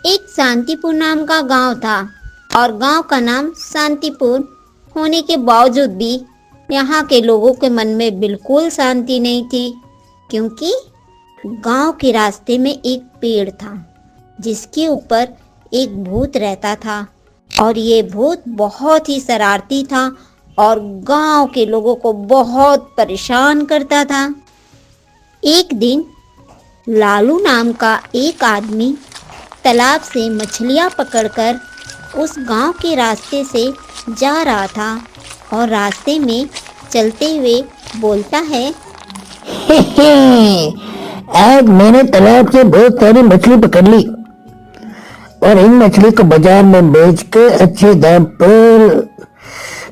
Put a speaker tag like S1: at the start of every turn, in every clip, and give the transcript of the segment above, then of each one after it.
S1: एक शांतिपुर नाम का गांव था और गांव का नाम शांतिपुर होने के बावजूद भी यहाँ के लोगों के मन में बिल्कुल शांति नहीं थी, क्योंकि गांव के रास्ते में एक पेड़ था जिसके ऊपर एक भूत रहता था और ये भूत बहुत ही शरारती था और गांव के लोगों को बहुत परेशान करता था। एक दिन लालू नाम का एक आदमी तालाब से मछलियां पकड़कर उस गांव के रास्ते से जा रहा था और रास्ते में चलते हुए बोलता है,
S2: आज मैंने तालाब से बहुत सारी मछली पकड़ ली और इन मछली को बाजार में बेच के अच्छे दाम पर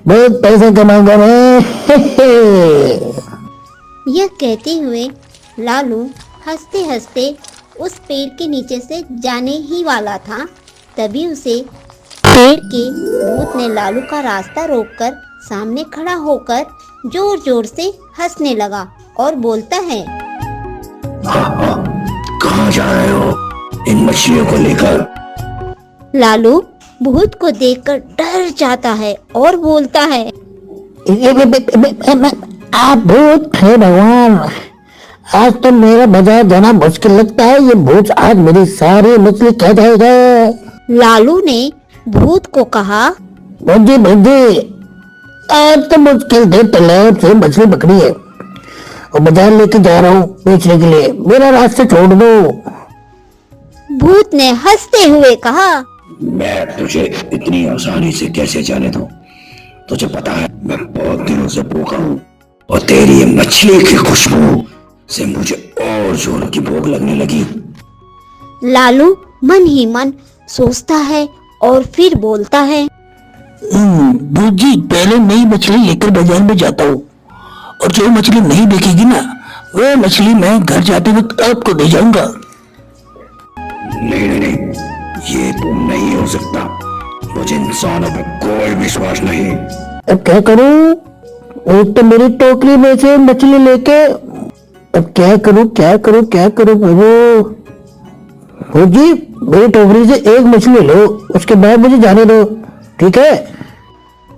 S2: बहुत पैसा कमाऊंगा मैं।
S1: यह कहते हुए लालू हंसते हंसते उस पेड़ के नीचे से जाने ही वाला था। तभी उसे पेड़ के भूत ने लालू का रास्ता रोककर सामने खड़ा होकर जोर जोर से हंसने लगा और बोलता है,
S2: कहाँ जा रहे हो इन मछलियों को लेकर?
S1: लालू भूत को देखकर डर जाता है और बोलता है,
S2: आप भूत है भगवान, आज तो मेरा बाजार जाना मुश्किल लगता है। ये भूत आज मेरी सारी मछली खा जाएगा।
S1: लालू ने भूत को कहा,
S2: भौजी भौजी, आज तो मुश्किल से तालाब से मछली पकड़ी है और बाजार लेके जा रहा हूँ बेचने के लिए, मेरा रास्ता छोड़ दो।
S1: भूत ने हंसते हुए कहा,
S3: मैं तुझे इतनी आसानी से कैसे जाने दूं? तुझे पता है मैं बहुत दिनों से भूखा हूँ और तेरी ये मछली की खुशबू से मुझे और जोर की भूख लगने लगी।
S1: लालू मन ही मन सोचता है और फिर बोलता है,
S2: भौजी, पहले नई मछली लेकर बाजार में जाता हूँ और जो मछली नहीं बिकेगी ना, वो मछली मैं घर जाते वक्त आपको दे जाऊंगा।
S3: नहीं नहीं नहीं, ये तो नहीं हो सकता। मुझे इंसानों पर कोई विश्वास नहीं।
S2: अब क्या करूं? एक तो मेरी टोकरी में से मछली लेके, अब क्या करूं प्रभु? भौजी, मेरी टोकरी से एक मछली लो, उसके बाद मुझे जाने दो, ठीक है?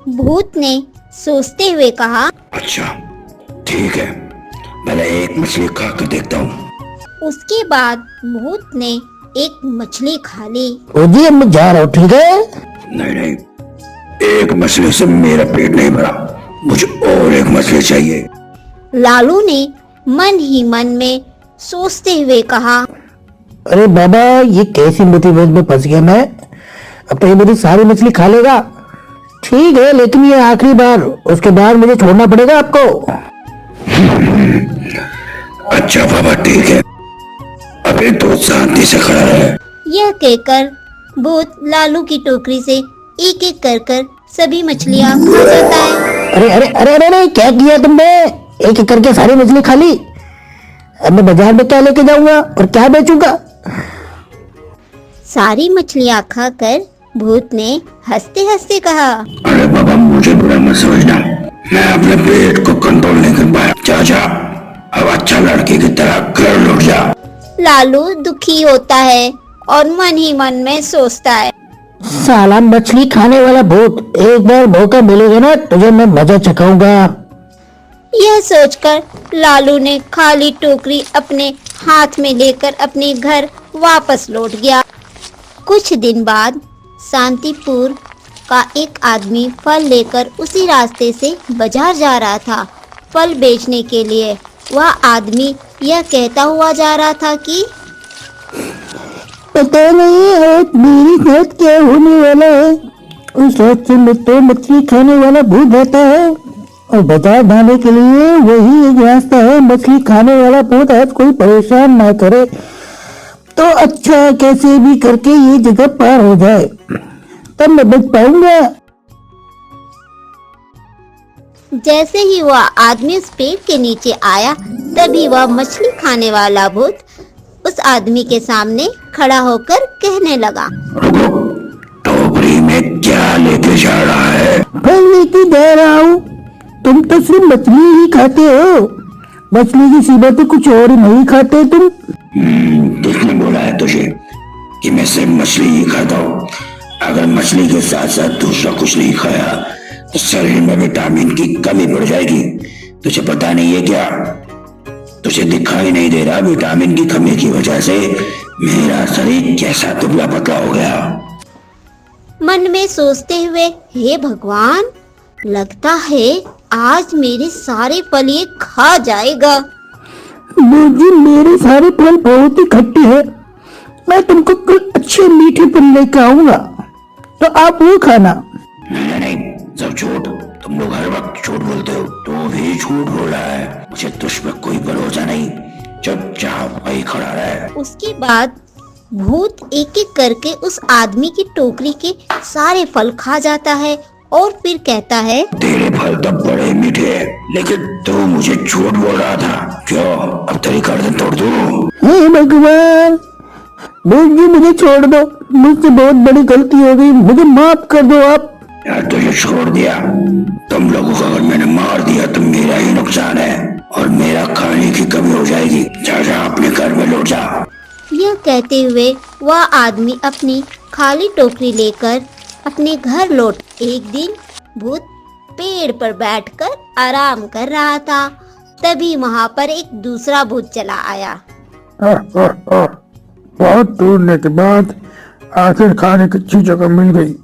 S1: भूत ने सोचते हुए कहा,
S3: अच्छा ठीक है, पहले एक मछली खा कर देखता हूँ।
S1: उसके बाद भूत ने एक मछली खा ली।
S2: भौजी, अब मैं जा रहा हूँ, ठीक है?
S3: नहीं नहीं, एक मछली से मेरा पेट नहीं भरा, मुझे और एक मछली चाहिए।
S1: लालू ने मन ही मन में सोचते हुए कहा,
S2: अरे बाबा, ये कैसी मुसीबत में फंस गया मैं। अब तो ये मेरी सारी मछली खा लेगा। ठीक है, लेकिन ये आखिरी बार, उसके बाद मुझे छोड़ना पड़ेगा आपको।
S3: अच्छा बाबा ठीक है, अभी तो शांति से खड़ा रहे।
S1: यह कहकर भूत लालू की टोकरी से एक एक कर सभी मछलियां खा जाता है।
S2: अरे अरे अरे अरे अरे, क्या किया तुमने? एक एक करके सारी मछली खा ली। अब मैं बाजार में क्या लेके जाऊंगा और क्या बेचूंगा?
S1: सारी मछलियां खाकर भूत ने हंसते हंसते कहा,
S3: अरे बाबा, मुझे बुरा मत समझना, मैं अपने पेट को कंट्रोल नहीं कर पाया। जा जा, अब अच्छा लड़के की तरह घर लौट जा।
S1: लालू दुखी होता है और मन ही मन में सोचता है,
S2: साला मछली खाने वाला भूत, एक बार मौका मिलेगा ना तुझे मैं मजा चखाऊंगा।
S1: यह सोचकर लालू ने खाली टोकरी अपने हाथ में लेकर अपने घर वापस लौट गया। कुछ दिन बाद शांतिपुर का एक आदमी फल लेकर उसी रास्ते से बाजार जा रहा था। फल बेचने के लिए वह आदमी यह कहता हुआ जा रहा था कि
S2: पता नहीं आज मेरी साथ क्या होने वाला है। उस रास्ते में तो मछली खाने वाला भूत रहता है और बाजार जाने के लिए वही एक रास्ता है। मछली खाने वाला भूत आज कोई परेशान ना करे तो अच्छा, कैसे भी करके ये जगह पार हो जाए, तब मैं बच पाऊंगा।
S1: जैसे ही वह आदमी उस पेड़ के नीचे आया, तभी वह मछली खाने वाला भूत उस आदमी के सामने खड़ा होकर कहने लगा,
S3: रुको, टोकरी में क्या लेके जा रहा है?
S2: फल लेके जा रहा हूँ। तुम तो सिर्फ मछली ही खाते हो, मछली की सिवा तो कुछ और नहीं खाते तुम।
S3: किसने बोला है तुझे कि मैं सिर्फ मछली ही खाता हूँ। अगर मछली के साथ साथ दूसरा कुछ नहीं खाया तो शरीर में विटामिन की कमी पड़ जाएगी। तुझे पता नहीं है क्या? तुझे दिखाई नहीं दे रहा? विटामिन की कमी की वजह से मेरा शरीर कैसा दुबला पतला हो गया।
S1: मन में सोचते हुए, हे भगवान, लगता है आज मेरे सारे फल ये खा जाएगा।
S2: जी मेरे सारे फल बहुत ही खट्टे हैं। मैं तुमको कल अच्छे मीठे फल लेकर आऊंगा, तो आप वो खाना।
S3: नहीं नहीं, सब झूठ। तुम लोग हर वक्त झूठ बोलते हो। तू भी झूठ बोल रहा है। मुझे तुझ पर कोई भरोसा नहीं। चुपचाप वही खड़ा रहे।
S1: उसके बाद भूत एक एक करके उस आदमी की टोकरी के सारे फल खा जाता है और फिर कहता है,
S3: तेरे फल तो बड़े मीठे हैं, लेकिन तू मुझे झूठ बोल रहा था। क्यों? अब तेरी गर्दन तोड़ दूं?
S2: हे भगवान, भूत जी मुझे छोड़ दो। मुझसे बहुत बड़ी गलती हो गई, मुझे माफ कर दो आप।
S3: यार तुझे छोड़ दिया। तुम लोगों को अगर मैंने मार दिया तो मेरा ही नुकसान है और मेरा खाने की कमी हो जाएगी। जा जा अपने घर में लौट जा।
S1: यह कहते हुए वह आदमी अपनी खाली टोकरी लेकर अपने घर लौट। एक दिन भूत पेड़ पर बैठकर आराम कर रहा था। तभी वहाँ पर एक दूसरा भूत चला आया।
S2: बहुत ढूंढने के बाद आखिर खाने की अच्छी जगह मिल गई।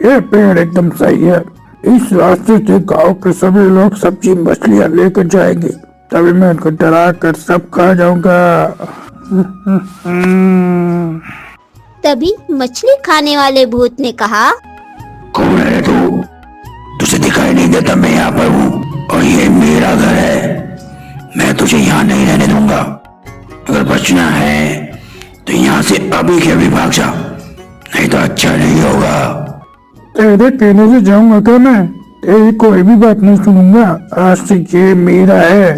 S2: ये पेड़ एकदम सही है। इस रास्ते से गांव के सभी लोग सब्जी मछलियाँ लेकर जाएंगे, तभी मैं उनको डरा कर सब खा जाऊंगा।
S1: तभी मछली खाने वाले भूत ने कहा,
S3: कौन है तू? तुझे दिखाई नहीं देता मैं यहाँ पर हूँ और ये मेरा घर है। मैं तुझे यहाँ नहीं रहने दूंगा। अगर बचना है तो यहाँ से अभी के अभी भाग जा, नहीं तो अच्छा नहीं होगा।
S2: तेरे कहने से जाऊंगा क्या मैं? तेरी कोई भी बात नहीं सुनूंगा। आज से ये मेरा है।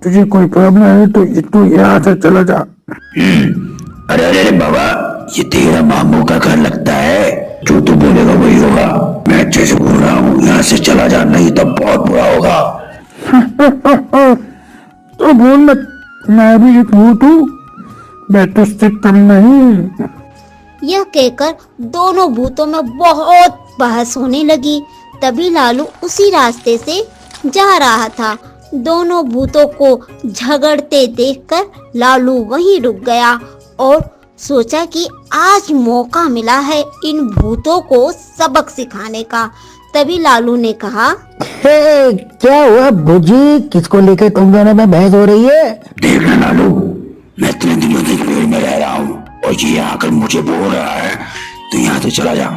S2: तुझे कोई प्रॉब्लम है तो तू यहाँ से चला जा।
S3: अरे अरे अरे बाबा, ये तेरा मामू का घर लगता है। जो तू बोलेगा वही होगा। मैं अच्छे से बोल रहा हूँ, यहाँ से चला जा, नहीं तो बहुत बुरा होगा।
S2: तो बोल मत, मैं भी एक भूत हूँ, मैं तुझसे कम नहीं।
S1: यह कहकर दोनों भूतों में बहुत बहस होने लगी। तभी लालू उसी रास्ते से जा रहा था। दोनों भूतों को झगड़ते देखकर लालू वहीं रुक गया और सोचा कि आज मौका मिला है इन भूतों को सबक सिखाने का। तभी लालू ने कहा,
S2: हे, क्या हुआ भुजी? किसको लेकर तुम दोनों में बहस हो रही है?
S3: देखना लालू, मैं इतने दिनों से पेड़ में रह रहा हूँ और ये आकर मुझे बोल रहा है तो यहाँ से चला जा।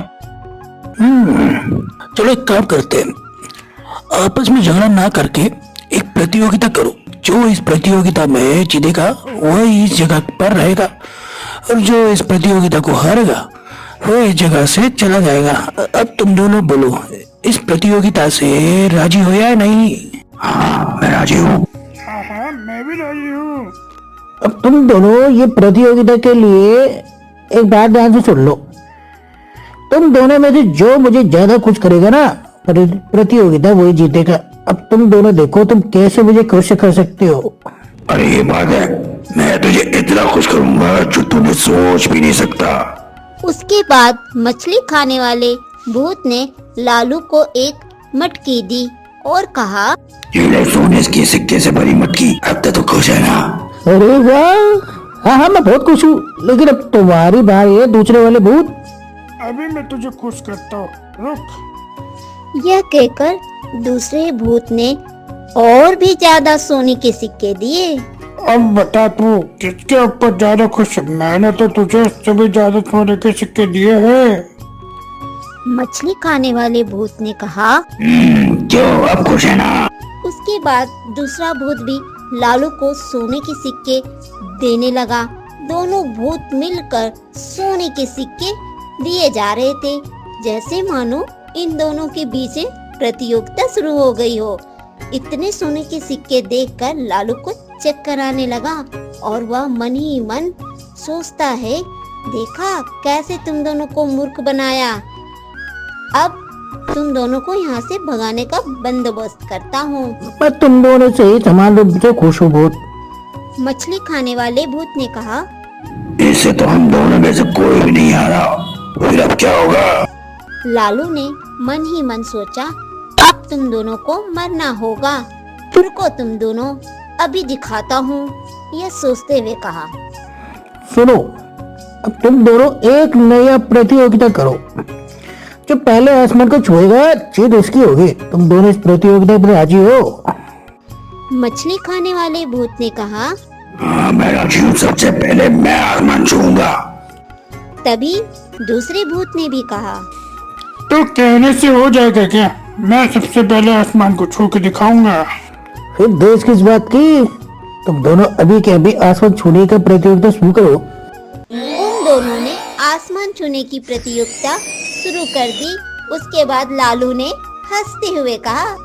S4: चलो एक काम करते हैं, आपस में झगड़ा ना करके एक प्रतियोगिता करो। जो इस प्रतियोगिता में जीतेगा वह इस जगह पर रहेगा और जो इस प्रतियोगिता को हारेगा वह इस जगह से चला जाएगा। अब तुम दोनों बोलो, इस प्रतियोगिता से राजी हो या नहीं?
S3: हाँ मैं राजी हूँ।
S2: मैं भी राजी हूँ। अब तुम दोनों ये प्रतियोगिता के लिए एक बात ध्यान से सुन लो। तुम दोनों में से जो मुझे ज्यादा खुश करेगा ना प्रतियोगिता वही जीतेगा। अब तुम दोनों देखो तुम कैसे मुझे खुश कर सकते हो।
S3: अरे ये बात है, मैं तुझे इतना खुश करूंगा जो तूने सोच भी नहीं सकता।
S1: उसके बाद मछली खाने वाले भूत ने लालू को एक मटकी दी और कहा,
S3: ये ले सोने के सिक्के से भरी मटकी। अब तो तू खुश है ना?
S2: अरे वाह, हाँ हाँ मैं बहुत खुश हूँ। लेकिन अब तुम्हारी बारी है दूसरे वाले भूत। अभी मैं तुझे खुश करता हूँ, रुक।
S1: यह कहकर दूसरे भूत ने और भी ज्यादा सोने के सिक्के दिए।
S2: अब बता तू किसके ऊपर ज्यादा खुश है? मैंने तो तुझे उससे भी ज्यादा सोने के सिक्के दिए हैं।
S1: मछली खाने वाले भूत ने कहा,
S3: क्यों अब खुश है ना?
S1: उसके बाद दूसरा भूत भी लालू को सोने के सिक्के देने लगा। दोनों भूत मिलकर सोने के सिक्के दिए जा रहे थे, जैसे मानो इन दोनों के बीच प्रतियोगिता शुरू हो गई हो। इतने सोने के सिक्के देखकर लालू को चक्कर आने लगा और वह मन ही मन सोचता है, देखा कैसे तुम दोनों को मूर्ख बनाया। अब तुम दोनों को यहाँ से भगाने का बंदोबस्त करता हूँ।
S2: मैं तुम दोनों से ही समान रूप से खुश हूँ बहुत।
S1: मछली खाने वाले भूत ने कहा,
S3: इससे तो हम दोनों में से कोई भी नहीं आ रहा। फिर अब क्या होगा?
S1: लालू ने मन ही मन सोचा, अब तुम दोनों को मरना होगा। रुको तुम दोनों, अभी दिखाता हूँ, यह सोचते हुए कहा।
S2: सुनो, अब तुम दोनों एक नया प्रतियोगिता करो। जो पहले आसमान को छुएगा जीत उसकी होगी। तुम दोनों इस प्रतियोगिता पर राजी हो?
S1: मछली खाने वाले भूत ने कहा।
S3: हाँ, मैं राजी हूँ। सबसे पहले मैं आसमान छूऊंगा।
S1: तभी दूसरे भूत ने भी कहा।
S5: तो कहने से हो जाएगा क्या? मैं सबसे पहले आसमान को छू के दिखाऊंगा।
S2: फिर देश किस बात की? तुम दोनों अभी के अभी आसमान छूने का प्रतियोगिता शुरू करो।
S1: उन दोनों ने आसमान छूने की प्रतियोगिता शुरू कर दी। उसके बाद लालू ने हंसते हुए कहा।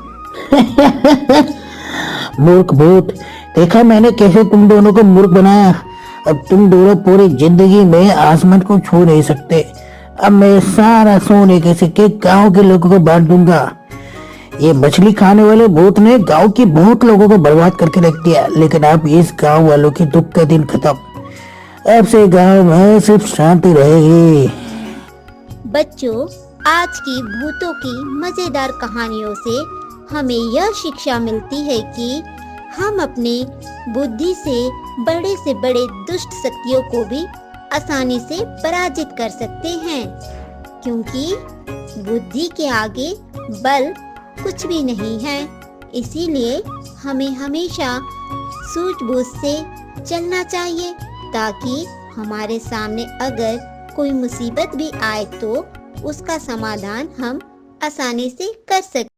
S2: मूर्ख भूत, देखा मैंने कैसे तुम दोनों को मूर्ख बनाया। अब तुम दोनों पूरी जिंदगी में आसमान को छू नहीं सकते। अब मैं सारा सोने के सिक्के गांव के लोगों को बांट दूंगा। ये मछली खाने वाले भूत ने गांव के बहुत लोगों को बर्बाद करके रख दिया, लेकिन अब इस गांव वालों की दुख का दिन खत्म। अब से गांव में सिर्फ शांति रहेगी।
S1: बच्चों, आज की भूतों की मजेदार कहानियों से हमें यह शिक्षा मिलती है कि हम अपने बुद्धि से बड़े दुष्ट शक्तियों को भी आसानी से पराजित कर सकते हैं, क्योंकि बुद्धि के आगे बल कुछ भी नहीं है। इसीलिए हमें हमेशा सूझबूझ से चलना चाहिए, ताकि हमारे सामने अगर कोई मुसीबत भी आए तो उसका समाधान हम आसानी से कर सकें।